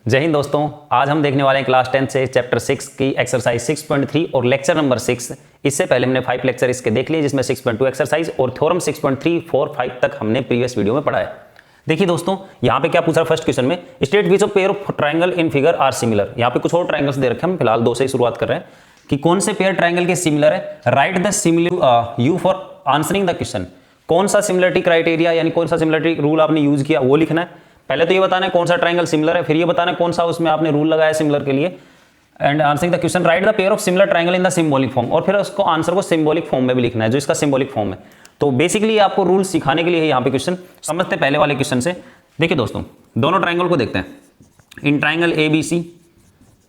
जय हिंद दोस्तों, आज हम देखने वाले हैं क्लास 10 से चैप्टर 6 की एक्सरसाइज 6.3 और लेक्चर नंबर 6। इससे पहले हमने 5 लेक्चर इसके देख लिए, जिसमें 6.2 एक्सरसाइज और थ्योरम 6.3, 4, 5 तक हमने प्रीवियस वीडियो में पढ़ा है। देखिए दोस्तों, यहाँ पे क्या पूछा फर्स्ट क्वेश्चन में, state which of pair of triangle in figure are similar. यहाँ पे कुछ और ट्राइंगल्स दे रखे हैं, हम फिलहाल 2 से ही शुरुआत कर रहे हैं कि कौन से पेयर ट्राइंगल के सिमिलर है। Right the similar you for answering the question. कौन सा सिमिलरिटी क्राइटेरिया यानी कौन सा सिमिलरिटी रूल आपने यूज किया वो लिखना है। पहले तो ये बताना है कौन सा ट्राइंगल सिमिलर है, फिर ये बताना है कौन सा उसमें आपने रूल लगाया सिमिलर के लिए। And answering the question, right the pair of similar triangle in the symbolic form. और फिर उसको आंसर को सिंबॉलिक फॉर्म में भी लिखना है, जो इसका सिंबॉलिक फॉर्म है। तो बेसिकली आपको रूल सिखाने के लिए यहाँ पे क्वेश्चन। समझते पहले वाले क्वेश्चन से। देखिए दोस्तों, दोनों ट्राइंगल को देखते हैं। In triangle ABC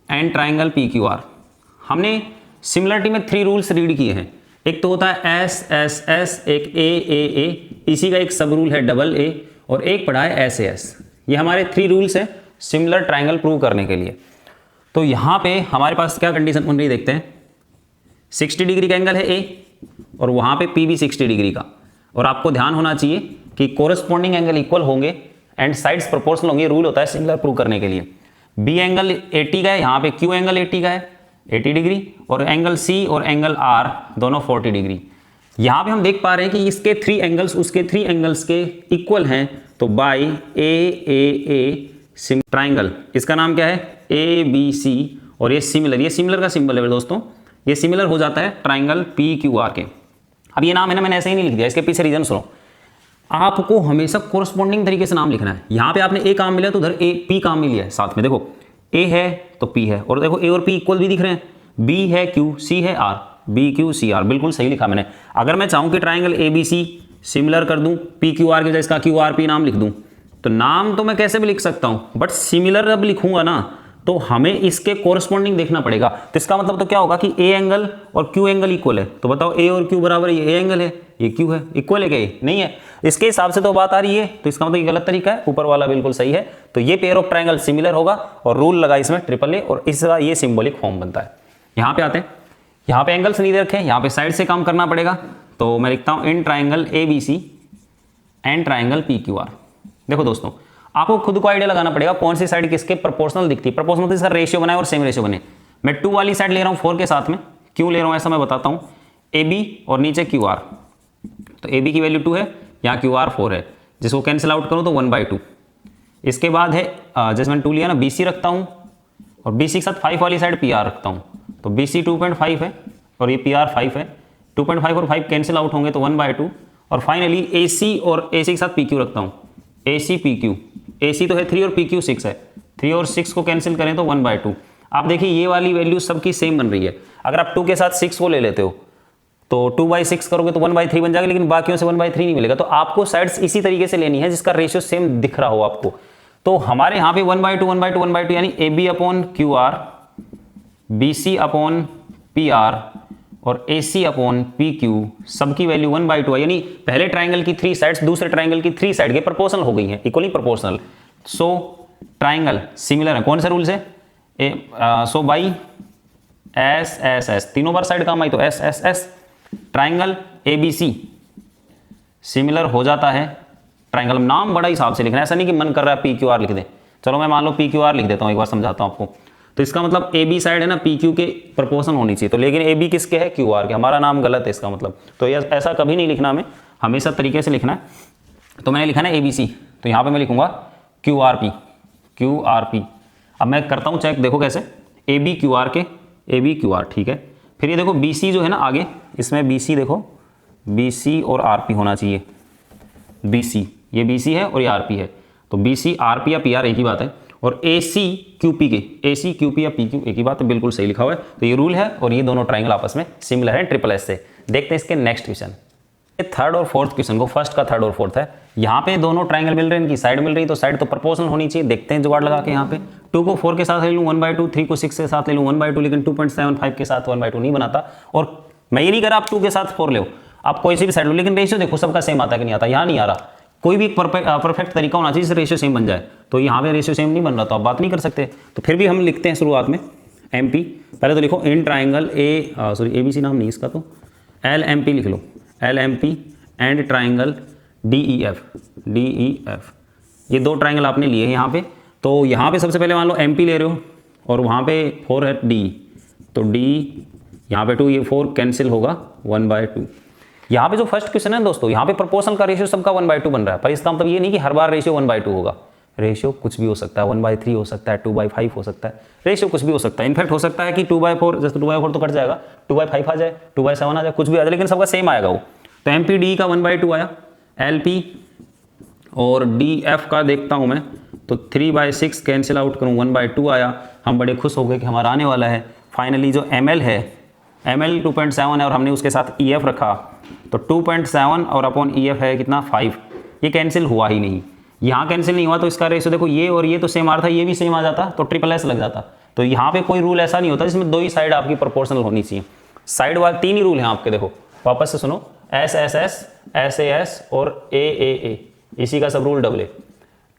and triangle PQR हमने सिमिलरिटी में 3 रूल्स रीड किए हैं। एक तो होता है SSS, एक AAA, इसी का एक सब रूल है AA, और एक पढ़ा है SAS। ये हमारे 3 रूल्स हैं सिमिलर ट्राइंगल प्रूव करने के लिए। तो यहाँ पे हमारे पास क्या कंडीशन बन रही देखते हैं। 60 डिग्री का एंगल है A और वहाँ पे P भी 60 डिग्री का, और आपको ध्यान होना चाहिए कि कोरस्पॉन्डिंग एंगल इक्वल होंगे एंड साइड्स प्रोपोर्शनल होंगे। रूल होता है सिमिलर प्रूव करने के लिए। B एंगल 80 का है, यहाँ पे Q एंगल 80 का है, 80 डिग्री, और एंगल C और एंगल R दोनों 40 डिग्री। यहाँ पे हम देख पा रहे हैं कि इसके 3 एंगल्स उसके 3 एंगल्स के इक्वल हैं। तो बाई AAA ट्राइंगल, इसका नाम क्या है ABC, और ये सिमिलर का सिंबल है दोस्तों। ये सिमिलर हो जाता है ट्राइंगल PQR के। अब ये नाम है ना, मैंने ऐसे ही नहीं लिख दिया, इसके पीछे रीजन सुनो। आपको हमेशा कोरस्पॉन्डिंग तरीके से नाम लिखना है। यहाँ पे आपने A काम मिला तो उधर P काम मिल लिया है साथ में। देखो A है तो P है, और देखो A और P इक्वल भी दिख रहे हैं। B है Q, C है R, BQCR, बिल्कुल सही लिखा मैंने। अगर मैं चाहूँ कि ट्राइंगल ABC सिमिलर कर दूं PQR के, इसका QRP नाम लिख दूं, तो नाम तो मैं कैसे भी लिख सकता हूं, बट सिमिलर अब लिखूंगा ना तो हमें इसके कोरस्पॉन्डिंग देखना पड़ेगा। तो इसका मतलब तो क्या होगा कि A एंगल और Q एंगल इक्वल है। तो बताओ A और Q बराबर, ये A एंगल है, ये Q है, इक्वल है क्या? ये नहीं है। इसके हिसाब से तो बात आ रही है, तो इसका मतलब ये गलत तरीका है, ऊपर वाला बिल्कुल सही है। तो ये पेयर ऑफ ट्राइंगल सिमिलर होगा, और रूल लगा इसमें AAA, और इसका ये सिंबॉलिक फॉर्म बनता है। यहाँ पे आते हैं, यहाँ पे एंगल्स नहीं दे रखे, यहाँ पे साइड से काम करना पड़ेगा। तो मैं लिखता हूँ in triangle ABC and triangle PQR। देखो दोस्तों, आपको खुद को आइडिया लगाना पड़ेगा कौन सी साइड किसके प्रोपोर्शनल दिखती है। प्रोपोर्शनल तो इसका रेशियो बनाए और सेम रेशियो बने। मैं 2 वाली साइड ले रहा हूँ 4 के साथ में। क्यों ले रहा हूँ ऐसा मैं बताता हूँ। AB और नीचे QR, तो AB की वैल्यू 2 है, यहाँ QR 4 है, जिसको कैंसिल आउट करूँ तो 1/2। इसके बाद है जैसे मैंने 2 लिया ना, BC रखता हूँ, और BC के साथ 5 वाली साइड PR रखता हूँ। तो BC 2.5 है और ये PR 5 है। 2.5 और 5 कैंसिल आउट होंगे तो 1/2। और फाइनली AC और AC के साथ PQ रखता हूँ, AC PQ। AC तो है 3 और PQ 6 है, 3 और 6 को कैंसिल करें तो 1/2। आप देखिए ये वाली वैल्यू सबकी सेम बन रही है। अगर आप 2 के साथ 6 को ले लेते हो तो 2/6 करोगे तो 1/3 बन जाएगा, लेकिन बाकियों से 1/3 नहीं मिलेगा। तो आपको साइड्स इसी तरीके से लेनी है जिसका रेशियो सेम दिख रहा हो आपको। तो हमारे यहाँ पे 1/2 1/2 1/2 यानी AB/QR, BC/PR और AC/PQ सबकी वैल्यू 1/2 है। यानी पहले ट्राइंगल की 3 साइड्स दूसरे ट्राइंगल की 3 साइड के प्रोपोर्शनल हो गई हैं, equally proportional. So triangle similar है। कौन सा रूल से? सो बाई SSS, तीनों बार साइड काम आई तो SSS। ट्राइंगल ABC सिमिलर हो जाता है ट्राइंगल। नाम बड़ा हिसाब से लिखना है, ऐसा नहीं कि मन कर रहा है PQR लिख दे। चलो मैं मान लो PQR लिख देता हूँ, एक बार समझाता हूँ आपको। तो इसका मतलब AB साइड है ना PQ के प्रोपोर्शन होनी चाहिए। तो लेकिन AB किसके है? QR के। हमारा नाम गलत है इसका मतलब। तो ये ऐसा कभी नहीं लिखना, हमें हमेशा तरीके से लिखना है। तो मैंने लिखा ना ABC, तो यहाँ पे मैं लिखूंगा QRP। अब मैं करता हूँ चेक, देखो कैसे। AB QR के, AB QR, ठीक है। फिर ये देखो BC जो है ना आगे, इसमें BC देखो, BC और RP होना चाहिए। BC, ये BC है और ये RP है। तो BC RP या PR एक ही बात है। और AC QP के, AC QP या PQ एक ही बात है, बिल्कुल सही लिखा हुआ है। तो ये रूल है, और ये दोनों ट्राइंगल आपस में सिमिलर है SSS से। देखते हैं इसके नेक्स्ट क्वेश्चन। थर्ड और फोर्थ क्वेश्चन को, फर्स्ट का थर्ड और फोर्थ है। यहाँ पे दोनों ट्राइंगल मिल रहे हैं, इनकी साइड मिल रही है, तो साइड तो प्रोपोर्शनल होनी चाहिए। देखते हैं जुगाड़ लगा के। यहाँ पे 2 को 4 के साथ ले लूँ 1/2, 3 को 6 के साथ ले लूँ 1/2, लेकिन 2.75 के साथ 1/2 नहीं बनाता। और मैं ये नहीं कह रहा आप 2 के साथ 4 ले, आप कोई सी भी साइड लो, लेकिन रेशियो देखो सबका सेम आता है कि नहीं आता। यहाँ नहीं आ रहा, कोई भी परफेक्ट तरीका होना चाहिए जिससे रेशियो सेम बन जाए। तो यहाँ पे रेशियो सेम नहीं बन रहा, तो आप बात नहीं कर सकते। तो फिर भी हम लिखते हैं शुरुआत में MP। पहले तो लिखो इन ट्राइंगल ABC नाम नहीं इसका, तो LMP लिख लो, LMP एंड ट्राइंगल DEF। ये 2 ट्राइंगल आपने लिए हैं यहाँ पे। तो यहाँ पे सबसे पहले मान लो MP ले रहे हो और वहाँ पे 4 है D, तो D यहाँ पे 2, ये 4 कैंसिल होगा 1/2। यहाँ पे जो फर्स्ट क्वेश्चन है दोस्तों, यहाँ पे प्रोपोर्शनल का रेशियो सबका 1/2 बन रहा है, पर इसका मतलब ये नहीं कि हर बार रेशियो 1/2 होगा। रेशियो कुछ भी हो सकता है, 1/3 हो सकता है, 2/5 हो सकता है, रेशियो कुछ भी हो सकता है। इनफैक्ट हो सकता है कि 2/4, जैसे 2/4 तो कट जाएगा, 2/5 आ जाए, 2/7 आ जाए, कुछ भी आ जाए, लेकिन सबका सेम आएगा वो। तो MPD का 1/2 आया, LP और DF का देखता हूँ मैं, तो 3/6 कैंसिल आउट करूँ, 1/2 आया। हम बड़े खुश हो गए कि हमारा आने वाला है। फाइनली जो ML है, ML 2.7 है और हमने उसके साथ EF रखा, तो 2.7 और अपॉन EF है कितना 5, ये कैंसिल हुआ ही नहीं। यहाँ कैंसिल नहीं हुआ तो इसका रेशियो देखो, ये और ये तो सेम आ रहा था, ये भी सेम आ जाता तो SSS लग जाता। तो यहाँ पे कोई रूल ऐसा नहीं होता जिसमें 2 ही साइड आपकी प्रोपोर्शनल होनी चाहिए। साइड वाले 3 ही रूल हैं आपके, देखो वापस से सुनो, SSS, SAS और AAA, इसी का सब रूल डबल है।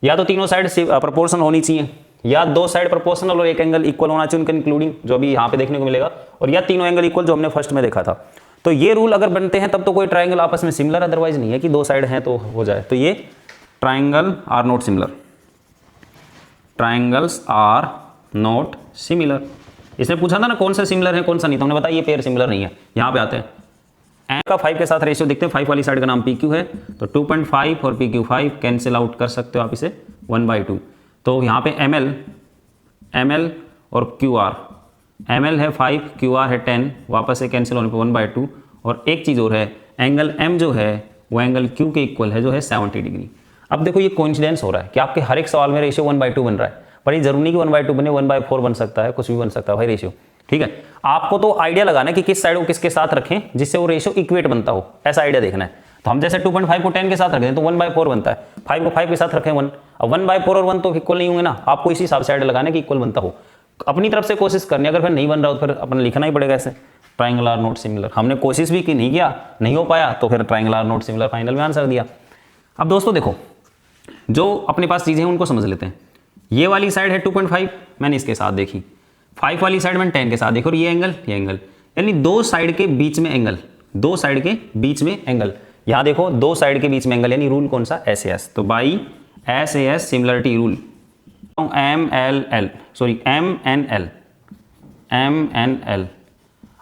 या तो तीनों साइड प्रोपोर्शनल होनी चाहिए, या 2 साइड प्रोपोर्शनल और एक एंगल इक्वल होना चाहिए उनका इंक्लूडिंग, जो भी यहाँ पे देखने को मिलेगा, और या तीनों एंगल इक्वल जो हमने फर्स्ट में देखा था। तो ये रूल अगर बनते हैं तब तो कोई ट्रायंगल आपस में सिमिलर, अदरवाइज नहीं है कि 2 साइड हैं तो हो जाए। तो ये triangle are not similar, triangles are not similar. इसने पूछा था ना कौन सा सिमिलर है कौन सा नहीं, तो हमने बताया ये पेयर सिमिलर नहीं है। यहाँ पे आते हैं, एम का 5 के साथ रेशियो देखते हैं, 5 वाली साइड का नाम PQ है, तो 2.5 और PQ 5 कैंसिल आउट कर सकते हो आप इसे 1/2। तो यहाँ पे ML और QR, ML है 5, QR है 10, वापस से कैंसिल होने पे 1/2। और एक चीज़ और है, एंगल M जो है वो एंगल Q के इक्वल है, जो है 70 डिग्री। अब देखो ये कोइंसिडेंस हो रहा है कि आपके हर एक सवाल में रेशियो 1/2 बन रहा है, पर ये जरूरी नहीं कि 1/2 बने, 1/4 बन सकता है, कुछ भी बन सकता है भाई रेशियो। ठीक है, आपको तो आइडिया लगाना है कि किस साइड को किसके साथ रखें जिससे वो रेशियो इक्वेट बनता हो, ऐसा आइडिया देखना है। तो हम जैसे 2.5 को 10 के साथ रख दें तो 1/4 बनता है, 5 को 5 के साथ रखें 1। अब 1/4 और 1 तो इक्वल नहीं होंगे ना, आपको इसी हिसाब से आइडिया लगाना है कि इक्वल बनता हो। अपनी तरफ से कोशिश करनी, अगर फिर नहीं बन रहा हो तो फिर अपना लिखना ही पड़ेगा ऐसे, ट्रायंगल आर नॉट सिमिलर। हमने कोशिश भी की, नहीं किया, नहीं हो पाया, तो फिर triangle are not similar final में आंसर दिया। अब दोस्तों देखो, जो अपने पास चीज़ें हैं उनको समझ लेते हैं। ये वाली साइड है 2.5, मैंने इसके साथ देखी, 5 वाली साइड मैंने 10 के साथ देखी, और ये एंगल, यानी 2 साइड के बीच में एंगल, 2 साइड के बीच में एंगल। यहाँ देखो 2 साइड के बीच में एंगल, यानी रूल कौन सा, SAS। तो by SAS similarity rule, MNL।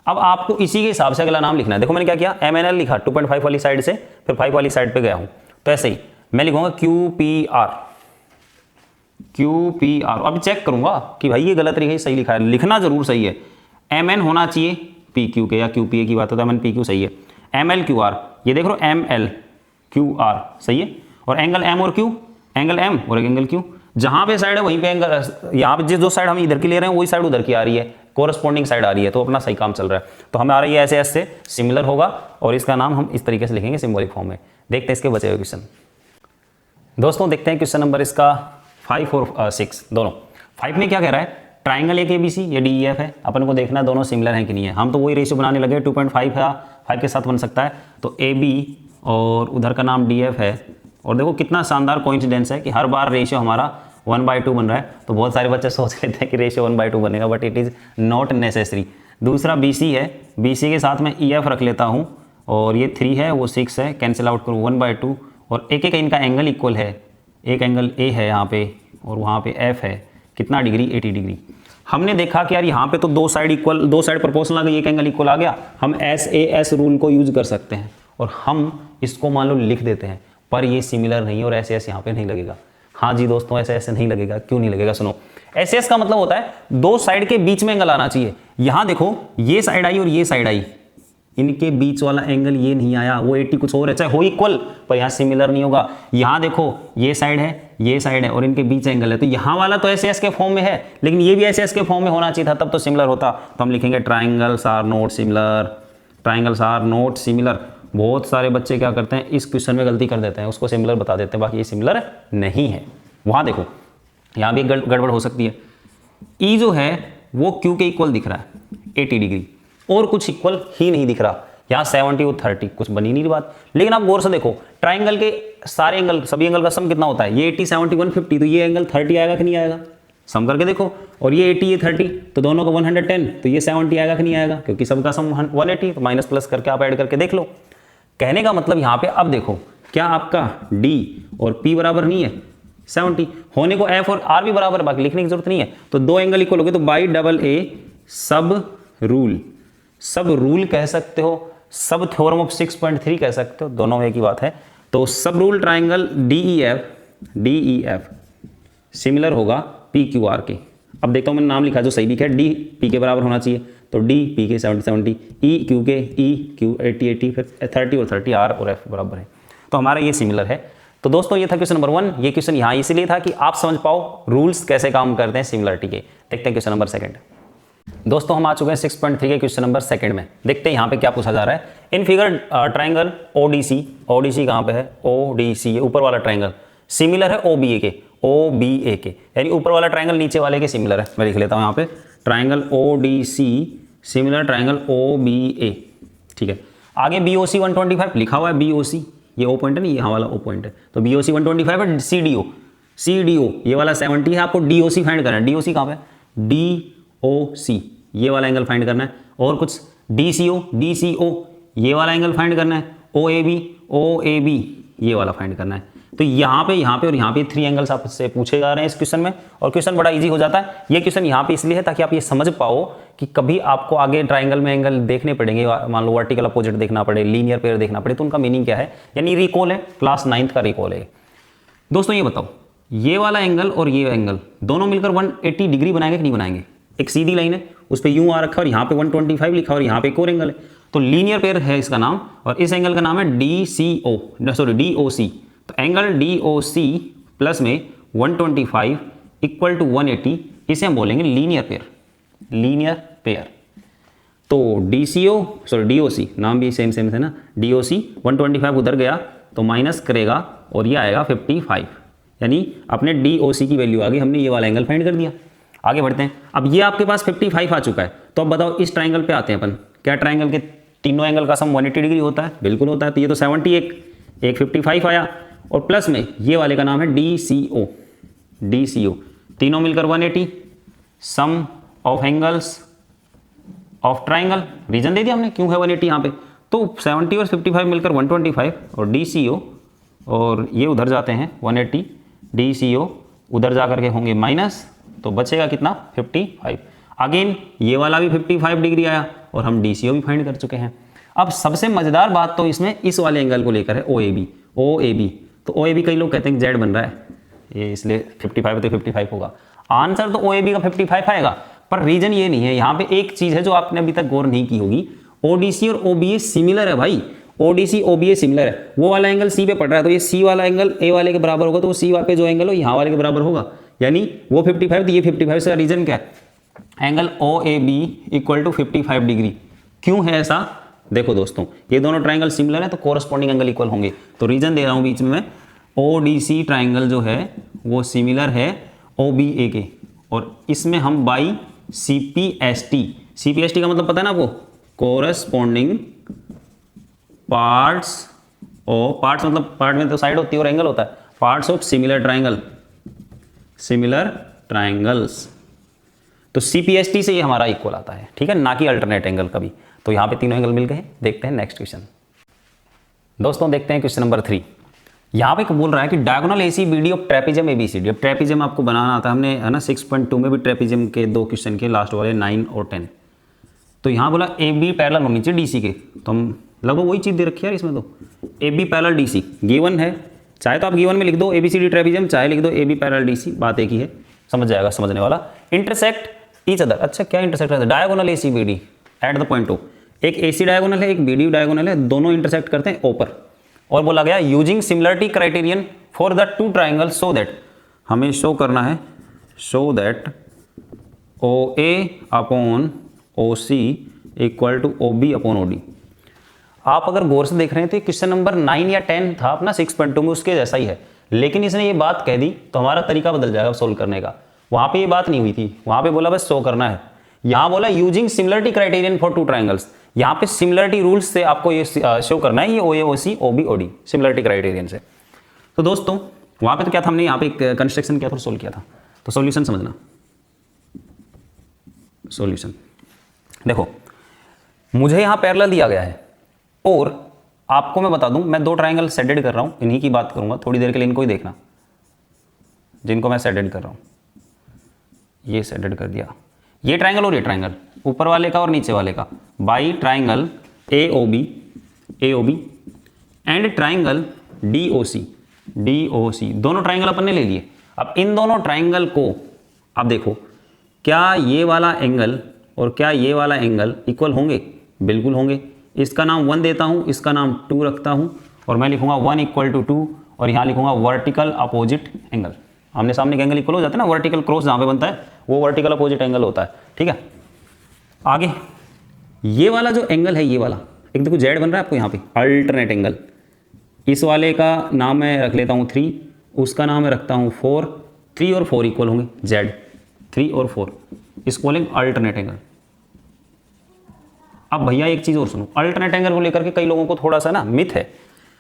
अब आपको इसी के हिसाब से अगला नाम लिखना है। देखो मैंने क्या किया, MNL लिखा 2.5 वाली साइड से, फिर 5 वाली साइड पे गया हूँ, तो ऐसे ही मैं लिखूंगा QPR। अब चेक करूंगा कि भाई ये गलत लिखा है सही लिखा है, लिखना जरूर सही है। MN होना चाहिए PQ के, या QPA की बात होता है, MN PQ सही है। MLQR, ये देख लो MLQR सही है, और एंगल M और Q, एंगल M और एंगल Q, जहां पे साइड है वहीं पे एंगल, यहाँ पे जो साइड हम इधर की ले रहे हैं वही साइड उधर की आ रही है, कोरस्पॉन्डिंग साइड आ रही है, तो अपना सही काम चल रहा है। तो हमें आ रही है SAS से सिमिलर होगा, और इसका नाम हम इस तरीके से लिखेंगे सिंबॉलिक फॉर्म में। देखते हैं इसके बचे हुए क्वेश्चन। दोस्तों देखते हैं क्वेश्चन नंबर इसका 5 और 6 दोनों। 5 में क्या कह रहा है, ट्राइंगल एक ABC, ये DEF है, अपन को देखना है दोनों सिमिलर हैं कि नहीं है। हम तो वही रेशियो बनाने लगे, 2.5 है, 5 के साथ बन सकता है, तो AB और उधर का नाम DF है। और देखो कितना शानदार कोइंसिडेंस है कि हर बार रेशियो हमारा 1/2 बन रहा है। तो बहुत सारे बच्चे सोच लेते हैं कि रेशियो 1/2 बनेगा, but it is not necessary. दूसरा BC है, BC के साथ मैं EF रख लेता हूँ, और ये 3 है, वो 6 है, कैंसिल आउट करूँ 1/2, और एक एक इनका एंगल इक्वल है, एक एंगल A है यहाँ पे और वहाँ पे F है, कितना डिग्री, 80 डिग्री। हमने देखा कि यार यहाँ पे तो 2 साइड इक्वल, 2 साइड प्रोपोर्शनल आ गई, एक एंगल इक्वल आ गया, हम SAS रूल को यूज कर सकते हैं और हम इसको मान लो लिख देते हैं, पर ये सिमिलर नहीं है और SAS यहाँ पे नहीं लगेगा। हाँ जी दोस्तों, SAS नहीं लगेगा, क्यों नहीं लगेगा सुनो। SAS का मतलब होता है 2 साइड के बीच में एंगल आना चाहिए। यहाँ देखो ये साइड आई और ये साइड आई, इनके बीच वाला एंगल ये नहीं आया, वो 80 कुछ और है, चाहे हो इक्वल पर यहाँ सिमिलर नहीं होगा। यहाँ देखो ये साइड है, ये साइड है, और इनके बीच एंगल है, तो यहाँ वाला तो SAS के फॉर्म में है, लेकिन ये भी SAS के फॉर्म में होना चाहिए था, तब तो सिमिलर होता। तो हम लिखेंगे triangles are not similar, triangles are not similar. बहुत सारे बच्चे क्या करते हैं, इस क्वेश्चन में गलती कर देते हैं, उसको सिमिलर बता देते हैं, बाकी ये सिमिलर नहीं है। वहाँ देखो यहाँ भी गड़बड़ हो सकती है। E जो है वो Q के इक्वल दिख रहा है 80 डिग्री, और कुछ इक्वल ही नहीं दिख रहा। यहाँ 70 और 30 कुछ बनी नहीं बात। लेकिन आप गौर से देखो, ट्राइंगल के सारे एंगल, सभी एंगल का सम कितना होता है, ये 80 70 150, तो ये एंगल 30 आएगा कि नहीं आएगा, सम करके देखो। और ये 80 ये 30, तो दोनों का 110, तो ये 70 आएगा कि नहीं आएगा, क्योंकि सबका सम 180, तो माइनस प्लस करके आप ऐड करके देख लो। कहने का मतलब यहाँ पे अब देखो, क्या आपका D और P बराबर नहीं है, 70 होने को एफ और आर भी बराबर, बाकी लिखने की जरूरत नहीं है। तो दो एंगल इक्वल हो गए, तो बाई डबल ए सब रूल, सब रूल कह सकते हो, सब थ्योरम ऑफ 6.3 कह सकते हो, दोनों में एक ही बात है। तो सब रूल ट्राइंगल DEF सिमिलर होगा PQR के। अब देखता हूं मैंने नाम लिखा जो सही लिखा है, D P के बराबर होना चाहिए, तो D P के 70 E Q के E Q 80 फिर 30 और 30 R और F बराबर है, तो हमारा ये सिमिलर है। तो दोस्तों ये था क्वेश्चन नंबर 1। ये क्वेश्चन यहाँ इसलिए था कि आप समझ पाओ रूल्स कैसे काम करते हैं सिमिलरिटी के। देखते हैं क्वेश्चन नंबर 2। दोस्तों हम आ चुके हैं 6.3 के क्वेश्चन नंबर 2 में। देखते हैं यहाँ पे क्या पूछा जा रहा है। इन फिगर ट्राइंगल ODC कहाँ पे है, ODC ये ऊपर वाला ट्राइंगल सिमिलर है OBA के, यानी ऊपर वाला ट्राइंगल नीचे वाले के सिमिलर है। मैं लिख लेता हूँ यहाँ पे triangle ODC similar triangle OBA, ठीक है। आगे BOC 125 लिखा हुआ है, BOC ये O पॉइंट है ना, यहाँ वाला O पॉइंट है, तो BOC 125 है। CDO ये वाला 70 है, आपको DOC फाइंड करना है। DOC कहाँ पे, DOC ये वाला एंगल फाइंड करना है। और कुछ DCO ये वाला एंगल फाइंड करना है। OAB ये वाला फाइंड करना है। तो यहाँ पे और यहाँ पे 3 एंगल्स आपसे पूछे जा रहे हैं इस क्वेश्चन में, और क्वेश्चन बड़ा इजी हो जाता है। ये क्वेश्चन यहाँ पे इसलिए है ताकि आप ये समझ पाओ कि कभी आपको आगे ट्राइंगल में एंगल देखने पड़ेंगे, मान लो वर्टिकल अपोजिट देखना पड़े, लीनियर पेयर देखना पड़े, तो उनका मीनिंग क्या है, यानी रिकॉल है, क्लास 9th का रिकॉल है। दोस्तों ये बताओ, ये वाला एंगल और ये एंगल दोनों मिलकर 180 डिग्री बनाएंगे कि नहीं बनाएंगे। एक सीधी लाइन है, उस पर यूं आ रखा है और यहाँ पे 125 लिखा और यहाँ पे एक और एंगल है, तो लीनियर पेयर है इसका नाम, और इस एंगल का नाम है DOC। तो एंगल DOC प्लस में 125 इक्वल टू 180, इसे हम बोलेंगे लीनियर पेयर। तो DOC नाम भी सेम है ना, DOC 125 उधर गया तो माइनस करेगा और ये आएगा 55, यानी अपने DOC की वैल्यू आ गई, हमने ये वाला एंगल फाइंड कर दिया। आगे बढ़ते हैं। अब ये आपके पास 55 आ चुका है, तो अब बताओ इस ट्राइंगल पे आते हैं अपन। क्या ट्राइंगल के तीनों एंगल का सम 180 डिग्री होता है? बिल्कुल होता है। तो ये तो 70 एक 55 आया, और प्लस में ये वाले का नाम है DCO, तीनों मिलकर 180। Sum of angles of triangle, reason दे दिया हमने क्यों है 180 यहाँ पे, तो 70 और 55 मिलकर 125 और DCO, और ये उधर जाते हैं 180, DCO उधर जा करके होंगे माइनस, तो बचेगा कितना 55। अगेन ये वाला भी 55 डिग्री आया और हम DCO भी फाइंड कर चुके हैं। अब सबसे मजेदार बात तो इसमें इस वाले एंगल को लेकर है, OAB। तो OAB कई लोग कहते हैं कि Z बन रहा है, ये इसलिए 55 तो 55 होगा। आंसर तो OAB का 55 आएगा, पर रीजन ये नहीं है। यहाँ पे एक चीज है जो आपने अभी तक गौर नहीं की होगी, ODC और OBA सिमिलर है भाई, ODC OBA सिमिलर है। वो वाला एंगल C पे पड़ रहा है, तो ये C वाला एंगल A वाले के बराबर होगा, तो वो C पे जो एंगल हो यहाँ वाले के बराबर होगा, यानी वो 55 तो ये 55 से रीजन क्या है, angle OAB equal to 55 degree. क्यों है ऐसा? देखो दोस्तों, ये दोनों ट्राइंगल सिमिलर है तो कोरस्पॉन्डिंग एंगल इक्वल होंगे, तो रीजन दे रहा हूं बीच में, ODC ट्राइंगल जो है वो सिमिलर है OBA के, और इसमें हम बाई CPST का मतलब पता है ना आपको, कोरस्पॉन्डिंग पार्ट्स मतलब पार्ट में तो साइड होती है और एंगल होता है, पार्ट्स ऑफ सिमिलर ट्राइंगल्स, तो CPST से ये हमारा इक्वल आता है, ठीक है, ना कि अल्टरनेट एंगल कभी। तो यहाँ पे तीनों एंगल मिल गए। देखते हैं नेक्स्ट क्वेश्चन। दोस्तों देखते हैं क्वेश्चन नंबर 3। यहाँ पे बोल रहा है कि diagonal ACBD of trapezium ABCD। अब ट्रेपेजियम आपको बनाना आता है, हमने है ना 6.2 में भी ट्रेपेजियम के 2 क्वेश्चन के लास्ट वाले 9 और 10। तो यहाँ बोला AB पैरेलल होनी चाहिए DC के, तो हम लगभग वही चीज़ दे रखी है इसमें, तो AB पैरेलल DC गिवन है, चाहे तो आप गिवन में लिख दो ABCD ट्रेपेजियम, चाहे लिख दो AB पैरेलल DC, बात एक ही है, समझ जाएगा समझने वाला। इंटरसेक्ट ईच अदर, अच्छा क्या इंटरसेक्ट है, diagonal ACBD at the point O, एक AC डायगोनल है एक BD डायगोनल है, दोनों इंटरसेक्ट करते हैं O पर, और बोला गया using similarity criterion for the two triangle, so that, हमें शो करना है, so that OA upon OC equal to OB upon OD। आप अगर गौर से देख रहे हैं तो क्वेश्चन नंबर 9 या 10 था अपना 6.2 में, उसके जैसा ही है, लेकिन इसने ये बात कह दी तो हमारा तरीका बदल जाएगा सोल्व करने का। वहां पे ये बात नहीं हुई थी, वहां पे बोला बस शो करना है, यहां बोला using similarity criterion for two triangles, यहाँ पे सिमिलरिटी रूल्स से आपको ये शो करना है, ये OA OC OB OD similarity criterion से। तो दोस्तों वहां पे तो क्या था, हमने यहाँ पे एक कंस्ट्रक्शन किया था, सोल्व किया था, तो सॉल्यूशन समझना। सॉल्यूशन देखो, मुझे यहाँ पैरेलल दिया गया है, और आपको मैं बता दूं, मैं 2 ट्राइंगल सेडेड कर रहा हूं, इन्हीं की बात करूंगा थोड़ी देर के लिए, इनको ही देखना। जिनको मैं सेडेड कर रहा हूँ, ये सेडेड कर दिया, ये ट्राइंगल और ये ट्राइंगल, ऊपर वाले का और नीचे वाले का, by triangle AOB and triangle DOC, दोनों ट्राइंगल अपन ने ले लिए। अब इन दोनों ट्राइंगल को अब देखो, क्या ये वाला एंगल और क्या ये वाला एंगल इक्वल होंगे? बिल्कुल होंगे। इसका नाम 1 देता हूँ, इसका नाम 2 रखता हूँ, और मैं लिखूंगा 1 = 2, और यहाँ लिखूंगा वर्टिकल अपोजिट एंगल। आमने सामने के एंगल इक्वल हो जाते हैं ना, वर्टिकल क्रॉस जहाँ पे बनता है वो वर्टिकल अपोजिट एंगल होता है, ठीक है। आगे ये वाला जो एंगल है, ये वाला एक देखो जेड बन रहा है आपको यहाँ पे, अल्टरनेट एंगल। इस वाले का नाम मैं रख लेता हूँ 3, उसका नाम मैं रखता हूँ 4, 3 और 4 इक्वल होंगे, जेड 3 और 4 इक्वलिंग अल्टरनेट एंगल। अब भैया एक चीज़ और सुनो, अल्टरनेट एंगल को लेकर के कई लोगों को थोड़ा सा ना मिथ है।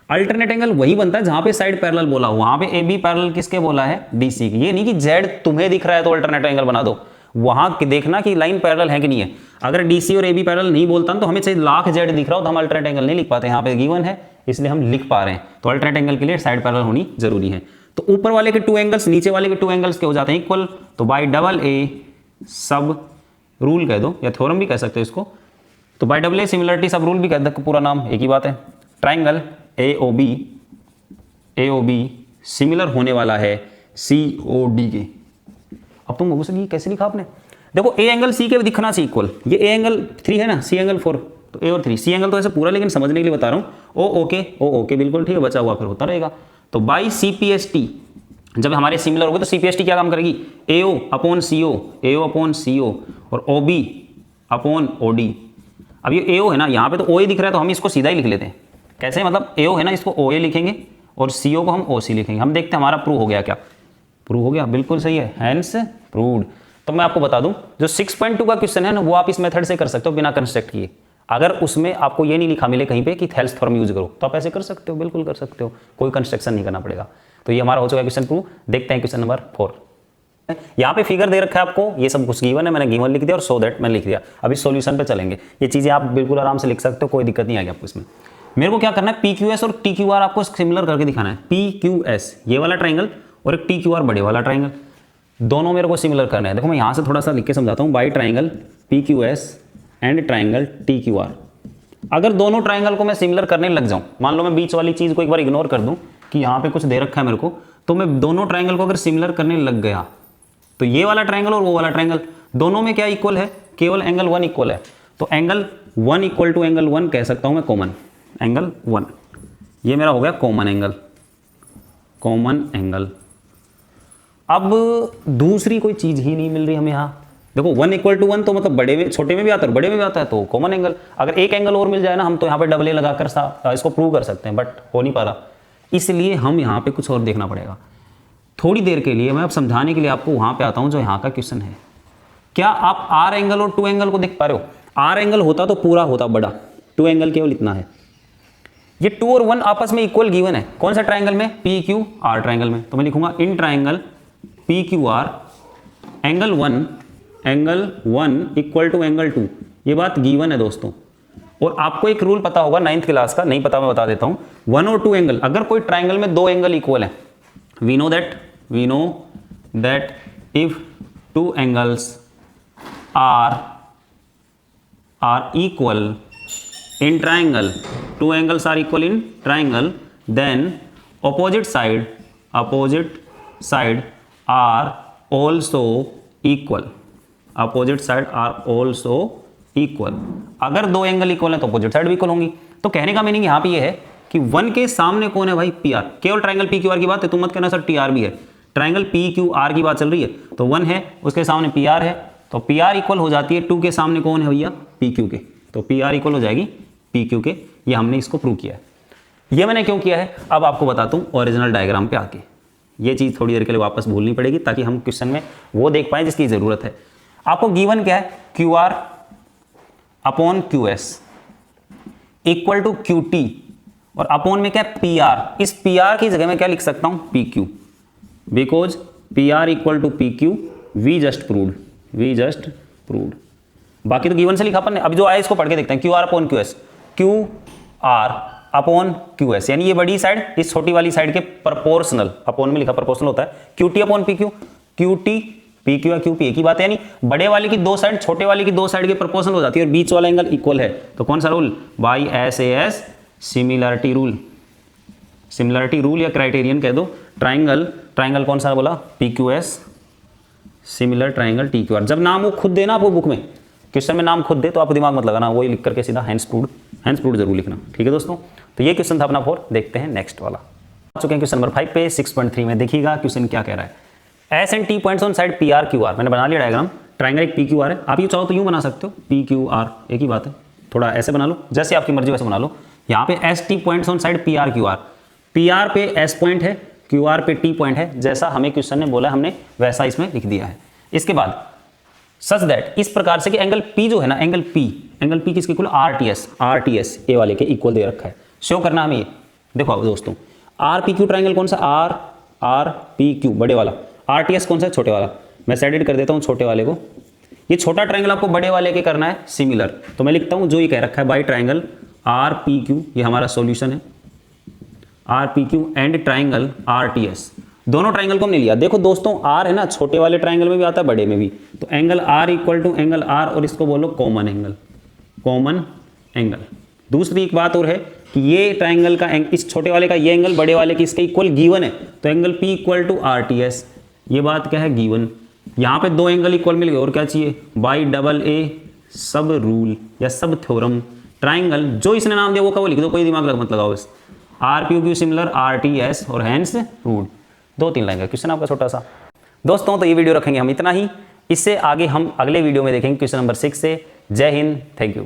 अल्टरनेट एंगल वही बनता है जहां पे साइड पैरेलल बोला हो, वहां पे AB पैरेलल किसके बोला है? DC की। ये नहीं कि जेड तुम्हें दिख रहा है तो अल्टरनेट एंगल बना दो, वहां देखना कि लाइन पैरेलल है कि नहीं है। अगर DC और AB पैरेलल नहीं बोलता तो हमें चाहिए लाख जेड दिख रहा हो तो हम अल्टरनेट एंगल नहीं लिख पाते। यहाँ पे गिवन है इसलिए हम लिख पा रहे हैं, तो अल्टरनेट एंगल के लिए साइड पैरेलल होनी जरूरी है। तो ऊपर वाले के 2 एंगल्स नीचे वाले के 2 एंगल्स के हो जाते हैं इक्वल, तो बाई AA सब रूल कह दो या थ्योरम भी कह सकते हो इसको, तो बाई AA सिमिलरिटी सब रूल भी कह दो, पूरा नाम एक ही बात है। ट्राइंगल AOB सिमिलर होने वाला है COD के। अब तुम लोगों से कैसे लिखा आपने? देखो A एंगल C के दिखना चाहिए इक्वल, ये A एंगल 3 है ना, C एंगल 4, तो A और 3, C एंगल तो ऐसे पूरा, लेकिन समझने के लिए बता रहा हूँ। ओके बिल्कुल ठीक है, बचा हुआ फिर होता रहेगा। तो बाई CPST जब हमारे सिमिलर हो गए तो CPST क्या काम करेगी? AO/CO और OB/OD। अब ये AO है ना, यहाँ पे तो OA दिख रहा है तो हम इसको सीधा ही लिख लेते हैं। कैसे? मतलब AO है ना, इसको OA लिखेंगे और CO को हम OC लिखेंगे। हम देखते हैं हमारा प्रूव हो गया क्या? प्रूव हो गया, बिल्कुल सही है, हैंस प्रूव्ड। तो मैं आपको बता दूं, जो 6.2 का क्वेश्चन है ना, वो आप इस मेथड से कर सकते हो बिना कंस्ट्रक्ट किए। अगर उसमें आपको ये नहीं लिखा मिले कहीं पे कि थेल्स थ्योरम यूज करो, तो आप ऐसे कर सकते हो, बिल्कुल कर सकते हो, कोई कंस्ट्रक्शन नहीं करना पड़ेगा। तो ये हमारा हो चुका है क्वेश्चन प्रूव। देखते हैं क्वेश्चन नंबर 4। यहाँ पे फिगर दे रखा है आपको, ये सब कुछ गिवन है, मैंने गिवन लिख दिया और सो दैट मैंने लिख दिया। अभी सॉल्यूशन पे चलेंगे, ये चीजें आप बिल्कुल आराम से लिख सकते हो, कोई दिक्कत नहीं आएगी आपको इसमें। मेरे को क्या करना है, PQS और TQR आपको सिमिलर करके दिखाना है। PQS ये वाला ट्राइंगल और एक TQR बड़े वाला ट्राइंगल, दोनों मेरे को सिमिलर करना है। देखो मैं यहाँ से थोड़ा सा लिख के समझाता हूँ, by triangle PQS and triangle TQR। अगर दोनों ट्राइंगल को मैं सिमिलर करने लग जाऊँ, मान लो मैं बीच वाली चीज़ को एक बार इग्नोर कर दूँ कि यहाँ पे कुछ दे रखा है मेरे को, तो मैं दोनों ट्राइंगल को अगर सिमिलर करने लग गया तो ये वाला ट्राइंगल और वो वाला ट्राइंगल दोनों में क्या इक्वल है? केवल एंगल 1 इक्वल है। तो एंगल 1 इक्वल टू एंगल 1 कह सकता हूँ मैं कॉमन, एंगल 1 ये मेरा हो गया कॉमन एंगल। अब दूसरी कोई चीज़ ही नहीं मिल रही हमें यहाँ। देखो 1 इक्वल टू 1 तो मतलब बड़े में, छोटे में भी आता है, बड़े में भी आता है, तो कॉमन एंगल। अगर एक एंगल और मिल जाए ना, हम तो यहाँ पे AA लगाकर इसको प्रूव कर सकते हैं, बट हो नहीं पा रहा, इसलिए हम यहाँ पे कुछ और देखना पड़ेगा। थोड़ी देर के लिए मैं अब समझाने के लिए आपको वहाँ पे आता हूँ जो यहाँ का क्वेश्चन है। क्या आप R एंगल और 2 एंगल को देख पा रहे हो? R एंगल होता तो पूरा होता बड़ा, 2 एंगल केवल इतना है। ये 2 और 1 आपस में इक्वल गिवन है, कौन सा ट्राइंगल में? PQR ट्राइंगल में। तो मैं लिखूंगा in triangle PQR angle 1 equal to angle 2। ये बात गिवन है दोस्तों। और आपको एक रूल पता होगा 9th क्लास का, नहीं पता मैं बता देता हूं। 1 और 2 एंगल, अगर कोई ट्राइंगल में 2 एंगल इक्वल है, we know that if 2 angles are equal in triangle, 2 angles are equal in triangle, then opposite side are also equal, अगर 2 एंगल इक्वल है तो अपोजिट साइड भी इक्वल होंगी। तो कहने का मीनिंग यहाँ पे ये है कि 1 के सामने कौन है भाई? PR। केवल ट्राइंगल PQR की बात है, तुम मत कहना सर TR भी है, ट्राइंगल PQR की बात चल रही है। तो 1 है, उसके सामने PR है, तो PR इक्वल हो जाती है 2 के सामने कौन है भैया? PQ के। तो PR इक्वल हो जाएगी PQ के। ये हमने इसको प्रूव किया है। ये मैंने क्यों किया है अब आपको बताता हूँ ओरिजिनल डायग्राम पे आके। ये चीज़ थोड़ी देर के लिए वापस भूलनी पड़ेगी ताकि हम क्वेश्चन में वो देख पाएं जिसकी ज़रूरत है। आपको गिवन क्या है? QR upon QS equal to QT और अपॉन में क्या है? PR। इस PR की जगह में क्या लिख सकता हूँ? PQ, because PR equal to PQ, we just proved. बाकी तो गिवन से लिखा अपन ने। अब जो आया इसको पढ़ के देखते हैं। QR upon QS, QR upon Q S, यानी ये बड़ी साइड इस छोटी वाली साइड के प्रोपोर्शनल, अपॉन में लिखा प्रोपोर्शनल होता है, Q T upon P Q, Q T P Q या क्यू पी एक ही बात है, यानी बड़े वाले की दो साइड छोटे वाले की दो साइड के प्रोपोर्शनल हो जाती है और बीच वाला एंगल इक्वल है। तो कौन सा rule, by S A S similarity rule, similarity rule या क्राइटेरियन कह दो। ट्राइंगल, ट्राइंगल कौन सा बोला, P Q S similar triangle T Q R. जब नाम वो खुद देना आपको बुक में, क्वेश्चन में नाम खुद दे तो आप दिमाग मत लगाना, वही लिख करके सीधा हैंड्स प्रूव्ड जरूर लिखना, ठीक है दोस्तों। तो ये क्वेश्चन था अपना 4, देखते हैं नेक्स्ट वाला। आ चुके हैं क्वेश्चन नंबर 5 पे 6.3 में। देखिएगा क्वेश्चन क्या कह रहा है, S and T points on side P R Q R. मैंने बना लिया डायग्राम, ट्राइंगल एक पी क्यू आर है, आप ये चाहो तो यूँ बना सकते हो, पी क्यू आर एक ही बात है, थोड़ा ऐसे बना लो, जैसे आपकी मर्जी वैसे बना लो। यहाँ पे S T points on side P R Q R, P R पे एस पॉइंट है, क्यू आर पे टी पॉइंट है, जैसा हमें क्वेश्चन ने बोला हमने वैसा इसमें लिख दिया है। इसके बाद सच दैट, इस प्रकार से कि एंगल पी जो है ना, एंगल पी किसके equal, are T S A वाले के इक्वल दे रखा है। शो करना हमें ये, देखो आप दोस्तों, आर पी क्यू ट्राइंगल कौन सा, आर पी क्यू बड़े वाला, आर टी एस कौन सा, छोटे वाला। मैं सेडेड कर देता हूँ छोटे वाले को, ये छोटा ट्राइंगल आपको बड़े वाले के करना है सिमिलर, तो मैं लिखता हूँ जो ये कह रखा है by triangle R P Q, ये हमारा सॉल्यूशन है, R P Q and triangle are T S. दोनों ट्राइंगल को हमने लिया। देखो दोस्तों, आर है ना, छोटे वाले ट्राइंगल में भी आता है, बड़े में भी, तो angle R equal to angle R, और इसको बोलो कॉमन एंगल, कॉमन एंगल। दूसरी एक बात और है कि ये ट्राइंगल का इस छोटे वाले का ये एंगल बड़े वाले की इसके इक्वल गिवन है, तो angle P equal to R T S, ये बात क्या है, गिवन। यहाँ पे दो एंगल इक्वल मिल गए, और क्या चाहिए, बाई डबल ए सब रूल या सब थ्योरम, ट्राइंगल जो इसने नाम दिया वो का वो लिख दो, कोई दिमाग मत लगाओ बस, R P Q similar are T S और हैंस रूल। 2-3 लाइन का क्वेश्चन आपका छोटा सा। दोस्तों तो ये वीडियो रखेंगे हम इतना ही, इससे आगे हम अगले वीडियो में देखेंगे क्वेश्चन नंबर 6 से। जय हिंद, थैंक यू।